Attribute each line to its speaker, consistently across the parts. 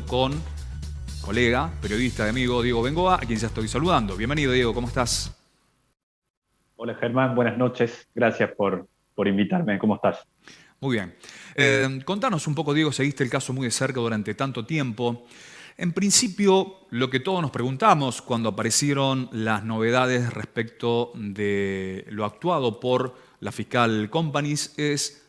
Speaker 1: con colega, periodista y amigo Diego Bengoa, a quien ya estoy saludando. Bienvenido, Diego, ¿cómo estás?
Speaker 2: Hola Germán, buenas noches. Gracias por invitarme. ¿Cómo estás?
Speaker 1: Muy bien. Contanos un poco, Diego, seguiste el caso muy de cerca durante tanto tiempo. En principio, lo que todos nos preguntamos cuando aparecieron las novedades respecto de lo actuado por la fiscal Companys es,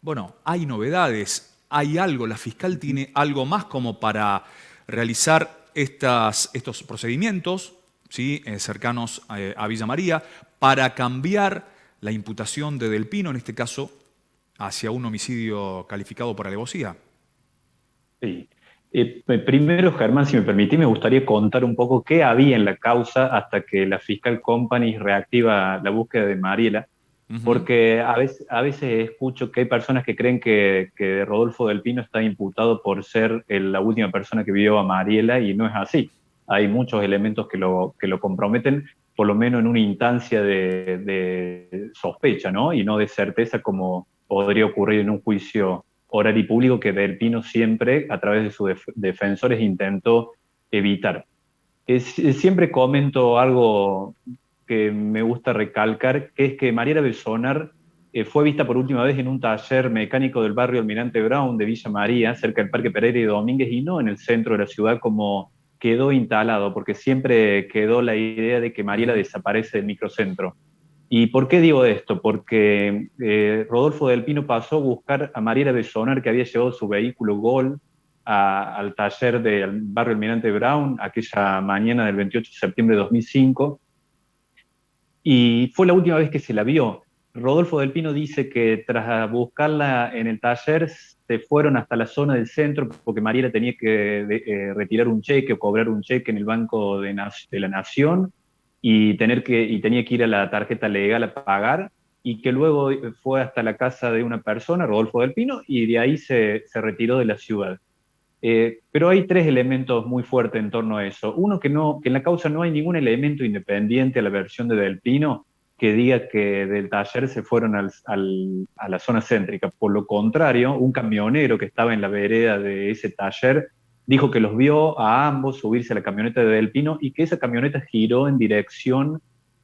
Speaker 1: bueno, hay novedades, hay algo, la fiscal tiene algo más como para realizar estos procedimientos, ¿sí? Cercanos a Villa María, para cambiar la imputación de Del Pino, en este caso, hacia un homicidio calificado por alevosía.
Speaker 2: Sí. Primero, Germán, si me permitís, me gustaría contar un poco qué había en la causa hasta que la fiscal Company reactiva la búsqueda de Mariela,
Speaker 1: Ujú.
Speaker 2: porque a veces escucho que hay personas que creen que Rodolfo Del Pino está imputado por ser la última persona que vio a Mariela y no es así. Hay muchos elementos que lo comprometen, por lo menos en una instancia de sospecha, ¿no? Y no de certeza como podría ocurrir en un juicio oral y público que Del Pino siempre, a través de sus defensores, intentó evitar. Siempre comento algo que me gusta recalcar, que es que Mariela Belsonar fue vista por última vez en un taller mecánico del barrio Almirante Brown de Villa María, cerca del Parque Pereira y Domínguez, y no en el centro de la ciudad como quedó instalado, porque siempre quedó la idea de que Mariela
Speaker 1: Ujú.
Speaker 2: desaparece del microcentro. ¿Y por qué digo esto? Porque Rodolfo Del Pino pasó a buscar a Mariela Belsonar, que había llevado su vehículo Gol al taller del barrio Almirante Brown aquella mañana del 28 de septiembre de 2005, y fue la última vez que se la vio. Rodolfo Del Pino dice que tras buscarla en el taller se fueron hasta la zona del centro porque Mariela tenía que retirar un cheque o cobrar un cheque en el Banco de la Nación y tenía que ir a la tarjeta legal a pagar, y que luego fue hasta la casa de una persona, Rodolfo Del Pino, y de ahí se retiró de la ciudad. Pero hay tres elementos muy fuertes en torno a eso. Uno, que en la causa no hay ningún elemento independiente a la versión de Del Pino que diga que del taller se fueron a la zona céntrica. Por lo contrario, un camionero que estaba en la vereda de ese taller dijo que los vio a ambos subirse a la camioneta de Del Pino y que esa camioneta giró en dirección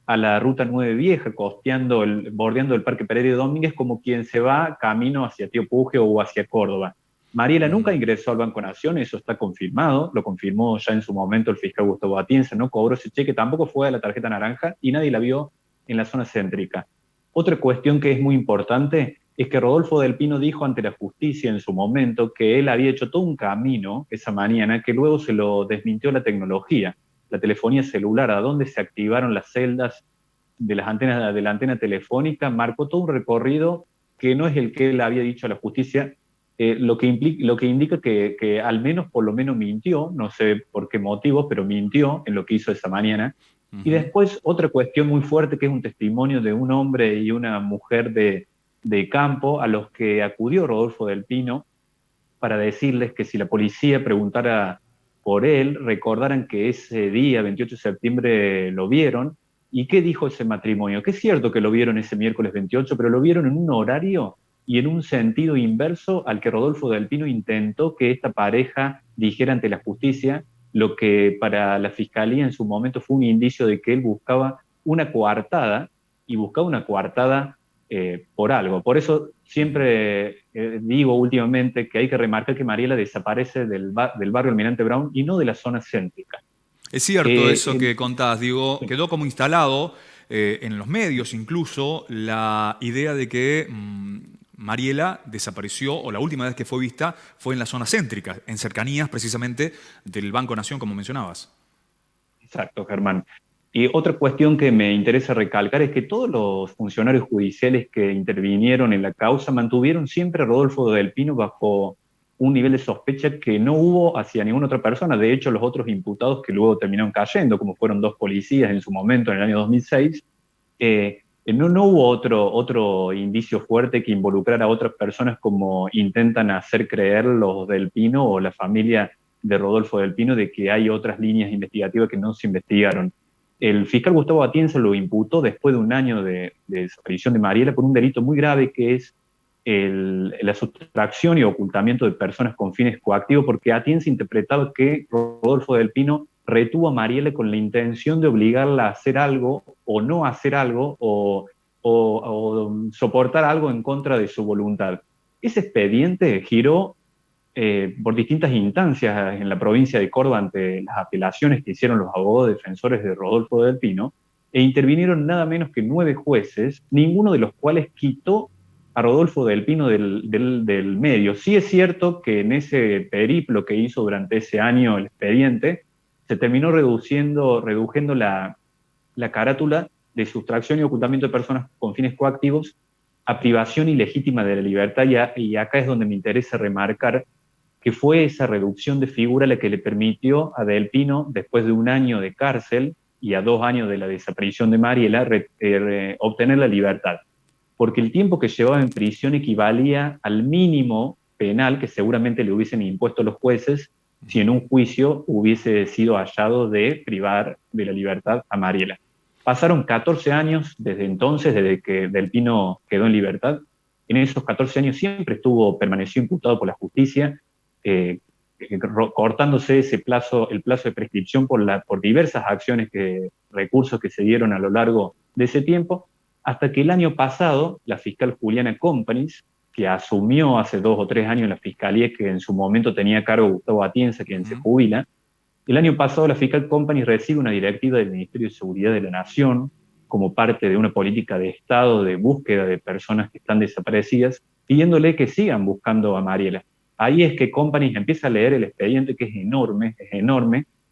Speaker 2: a la Ruta 9 Vieja, bordeando el Parque Pereira y Domínguez, como quien se va camino hacia Tío Pugio o hacia Córdoba. Mariela nunca
Speaker 1: Ujú.
Speaker 2: ingresó al Banco Nación, eso está confirmado, lo confirmó ya en su momento el fiscal Gustavo Atienza, no cobró ese cheque, tampoco fue a la tarjeta naranja y nadie la vio en la zona céntrica. Otra cuestión que es muy importante es que Rodolfo Del Pino dijo ante la justicia en su momento que él había hecho todo un camino esa mañana que luego se lo desmintió la tecnología, la telefonía celular, a donde se activaron las celdas de las antenas de la antena telefónica, marcó todo un recorrido que no es el que él había dicho a la justicia, lo que indica que al menos, por lo menos mintió, no sé por qué motivo, pero mintió en lo que hizo esa mañana. Y
Speaker 1: Ujú.
Speaker 2: después otra cuestión muy fuerte, que es un testimonio de un hombre y una mujer de campo a los que acudió Rodolfo Del Pino para decirles que si la policía preguntara por él, recordaran que ese día, 28 de septiembre, lo vieron. ¿Y qué dijo ese matrimonio? Que es cierto que lo vieron ese miércoles 28, pero lo vieron en un horario y en un sentido inverso al que Rodolfo Del Pino intentó que esta pareja dijera ante la justicia, lo que para la fiscalía en su momento fue un indicio de que él buscaba una coartada, y buscaba una coartada por algo. Por eso
Speaker 1: Ujú.
Speaker 2: siempre digo últimamente que hay que remarcar que Mariela desaparece del barrio Almirante Brown y no de la zona céntrica.
Speaker 1: Es cierto
Speaker 2: Eh,
Speaker 1: eso
Speaker 2: en-
Speaker 1: que contás, digo,
Speaker 2: sí,
Speaker 1: quedó como instalado en los medios incluso la idea de que Mariela desapareció, o la última vez que fue vista fue en la zona céntrica, en cercanías precisamente del Banco Nación, como mencionabas.
Speaker 2: exacto, Germán. Y otra cuestión que me interesa recalcar es que todos los funcionarios judiciales que intervinieron en la causa mantuvieron siempre a Rodolfo Del Pino bajo un nivel de sospecha que no hubo hacia ninguna otra persona. De hecho, los otros imputados que luego terminaron cayendo, como fueron dos policías en su momento, en el año 2006, no hubo otro indicio fuerte que involucrara a otras personas como intentan hacer creer los Del Pino o la familia de Rodolfo Del Pino, de que hay otras líneas investigativas que no se investigaron. El fiscal Gustavo Atienza lo imputó después de un año de desaparición de Mariela por un delito muy grave que es la sustracción y ocultamiento de personas con fines coactivos, porque Atienza interpretaba que Rodolfo del Pino retuvo a Mariela con la intención de obligarla a hacer algo o no hacer algo o soportar algo en contra de su voluntad. Ese expediente giró por distintas instancias en la provincia de Córdoba ante las apelaciones que hicieron los abogados defensores de Rodolfo del Pino, e intervinieron nada menos que 9 jueces, ninguno de los cuales quitó a Rodolfo del Pino del medio. Sí es cierto que en ese periplo que hizo durante ese año el expediente, se terminó reduciendo la carátula de sustracción y ocultamiento de personas con fines coactivos a privación ilegítima de la libertad, y acá es donde me interesa remarcar que fue esa reducción de figura la que le permitió a Del Pino, después de 1 año de cárcel y a 2 años de la desaparición de Mariela, obtener la libertad. Porque el tiempo que llevaba en prisión equivalía al mínimo penal que seguramente le hubiesen impuesto los jueces si en un juicio hubiese sido hallado de privar de la libertad a Mariela. Pasaron 14 años desde entonces, desde que Del Pino quedó en libertad. En esos 14 años siempre permaneció imputado por la justicia, cortándose el plazo de prescripción por diversas acciones, recursos que se dieron a lo largo de ese tiempo, hasta que el año pasado la fiscal Juliana Companys, que asumió hace 2 o 3 años la fiscalía que en su momento tenía a cargo Gustavo Atienza, quien se jubila, el año pasado la fiscal Companys recibe una directiva del Ministerio de Seguridad de la Nación como parte de una política de Estado de búsqueda de personas que están desaparecidas, pidiéndole que sigan buscando a Mariela. Ahí es que Companys empieza a leer el expediente, que es enorme.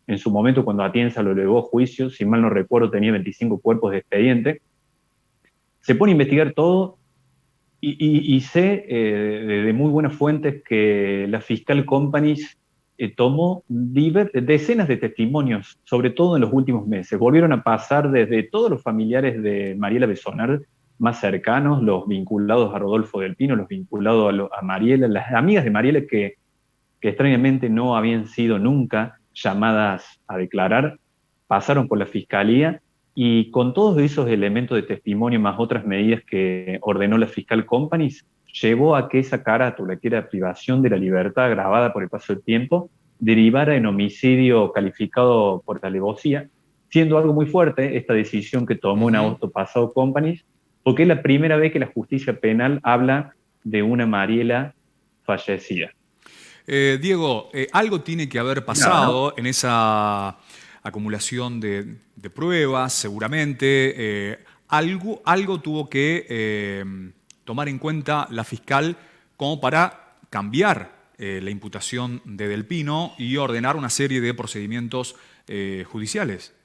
Speaker 2: En su momento, cuando Atienza lo elevó a juicio, si mal no recuerdo, tenía 25 cuerpos de expediente. Se pone a investigar todo y sé de muy buenas fuentes que la fiscal Companys tomó decenas de testimonios, sobre todo en los últimos meses. Volvieron a pasar desde todos los familiares de Mariela Besonar más cercanos, los vinculados a Rodolfo del Pino, los vinculados a Mariela, las amigas de Mariela que extrañamente no habían sido nunca llamadas a declarar, pasaron por la fiscalía, y con todos esos elementos de testimonio más otras medidas que ordenó la fiscal Companys, llevó a que esa carátula, que era privación de la libertad agravada por el paso del tiempo, derivara en homicidio calificado por alevosía, siendo algo muy fuerte esta decisión que tomó en agosto pasado Companys, porque es la primera vez que la justicia penal habla de una Mariela fallecida.
Speaker 1: Diego, algo tiene que haber pasado en esa acumulación de pruebas, seguramente. Algo tuvo que tomar en cuenta la fiscal como para cambiar la imputación de Del Pino y ordenar una serie de procedimientos judiciales.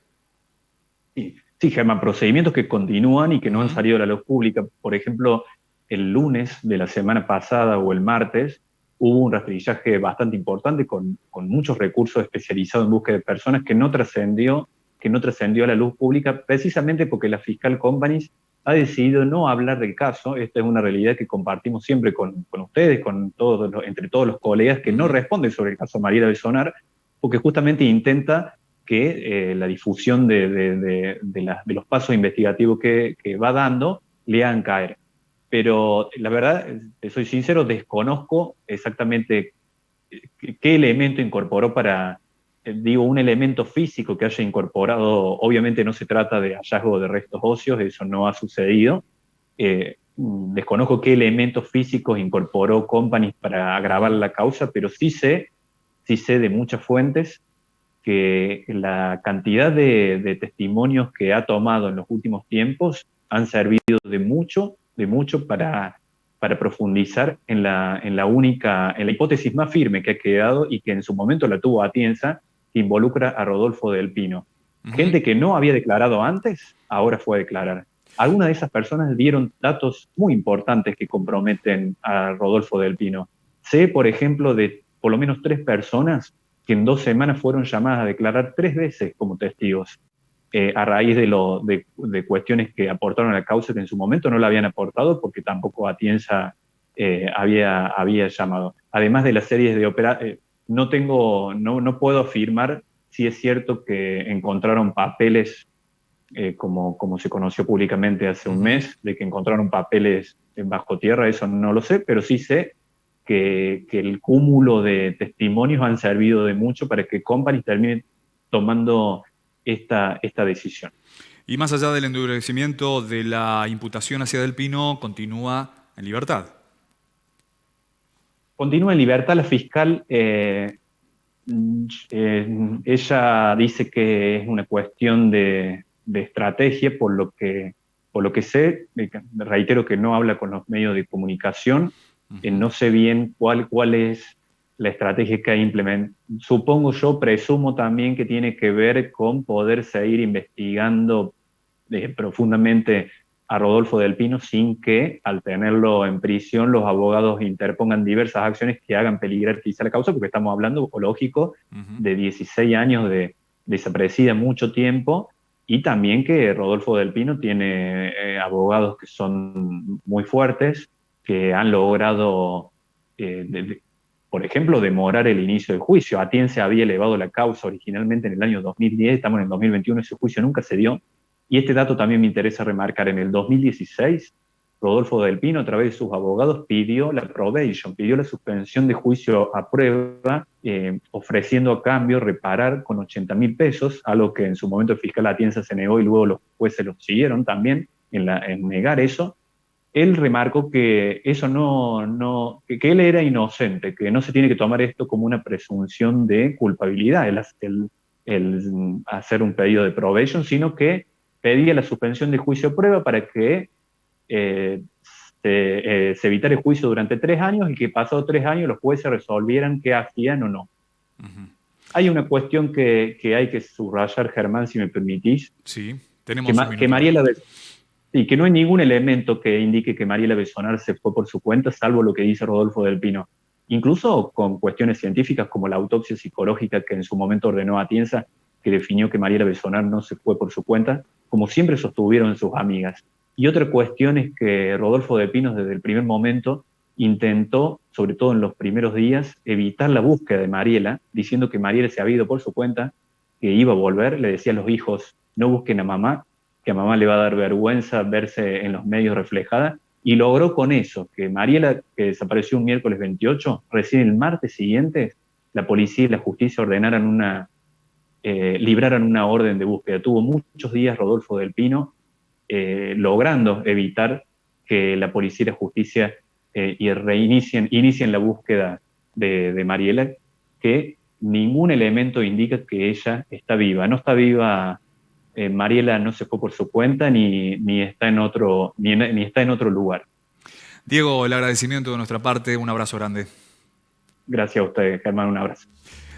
Speaker 2: Sí, Germán, procedimientos que continúan y que no han salido a la luz pública. Por ejemplo, el lunes de la semana pasada o el martes hubo un rastrillaje bastante importante con muchos recursos especializados en búsqueda de personas que no trascendió a la luz pública, precisamente porque la fiscal Companys ha decidido no hablar del caso. Esta es una realidad que compartimos siempre con ustedes, entre todos los colegas que no responden sobre el caso Mariela Besonar, porque justamente intenta que la difusión de los pasos investigativos que va dando le hagan caer. Pero la verdad, soy sincero, desconozco exactamente qué elemento incorporó un elemento físico que haya incorporado. Obviamente no se trata de hallazgo de restos óseos, eso no ha sucedido. Desconozco qué elementos físicos incorporó Companys para agravar la causa, pero sí sé de muchas fuentes que la cantidad de testimonios que ha tomado en los últimos tiempos han servido de mucho para profundizar en la hipótesis más firme que ha quedado y que en su momento la tuvo Atienza, que involucra a Rodolfo del Pino. Gente que no había declarado antes, ahora fue a declarar. Algunas de esas personas dieron datos muy importantes que comprometen a Rodolfo del Pino. Sé, por ejemplo, de por lo menos 3 personas que en 2 semanas fueron llamadas a declarar 3 veces como testigos, a raíz de cuestiones que aportaron a la causa que en su momento no la habían aportado porque tampoco Atienza había llamado. Además de las series de operaciones, no puedo afirmar si es cierto que encontraron papeles, como se conoció públicamente hace un mes, de que encontraron papeles bajo tierra, eso no lo sé, pero sí sé que el cúmulo de testimonios han servido de mucho para que Company termine tomando esta decisión.
Speaker 1: Y más allá del endurecimiento de la imputación hacia Del Pino, continúa en libertad.
Speaker 2: Continúa en libertad la fiscal. Ella dice que es una cuestión de estrategia, por lo que sé. Reitero que no habla con los medios de comunicación. No sé bien cuál es la estrategia que ha implementado. Supongo yo, presumo también que tiene que ver con poder seguir investigando profundamente a Rodolfo Del Pino sin que, al tenerlo en prisión, los abogados interpongan diversas acciones que hagan peligrar quizá la causa, porque estamos hablando, o lógico, de 16 años de desaparecida mucho tiempo, y también que Rodolfo Del Pino tiene abogados que son muy fuertes, que han logrado, por ejemplo, demorar el inicio del juicio. Atienza había elevado la causa originalmente en el año 2010, estamos en el 2021, ese juicio nunca se dio. Y este dato también me interesa remarcar. En el 2016, Rodolfo Del Pino, a través de sus abogados, pidió la probation, pidió la suspensión de juicio a prueba, ofreciendo a cambio reparar con 80.000 pesos, algo que en su momento el fiscal Atienza se negó y luego los jueces lo siguieron también en negar eso. Él remarcó que eso que él era inocente, que no se tiene que tomar esto como una presunción de culpabilidad, el hacer un pedido de probation, sino que pedía la suspensión de juicio a prueba para que se evitara el juicio durante 3 años y que pasados 3 años los jueces resolvieran qué hacían o no. Hay una cuestión que hay que subrayar, Germán, si me permitís.
Speaker 1: Sí, tenemos un
Speaker 2: que Mariela Sí, que no hay ningún elemento que indique que Mariela Besonar se fue por su cuenta, salvo lo que dice Rodolfo Del Pino. Incluso con cuestiones científicas como la autopsia psicológica que en su momento ordenó Atienza, que definió que Mariela Besonar no se fue por su cuenta, como siempre sostuvieron sus amigas. Y otra cuestión es que Rodolfo Del Pino desde el primer momento intentó, sobre todo en los primeros días, evitar la búsqueda de Mariela, diciendo que Mariela se había ido por su cuenta, que iba a volver. Le decía a los hijos, no busquen a mamá, que a mamá le va a dar vergüenza verse en los medios reflejada, y logró con eso, que Mariela, que desapareció un miércoles 28, recién el martes siguiente, la policía y la justicia libraran una orden de búsqueda. Tuvo muchos días Rodolfo Del Pino logrando evitar que la policía y la justicia inicien la búsqueda de Mariela, que ningún elemento indica que ella está viva. No está viva. Mariela no se fue por su cuenta ni está en otro lugar.
Speaker 1: Diego, el agradecimiento de nuestra parte, un abrazo grande.
Speaker 2: Gracias a usted, Germán, un abrazo.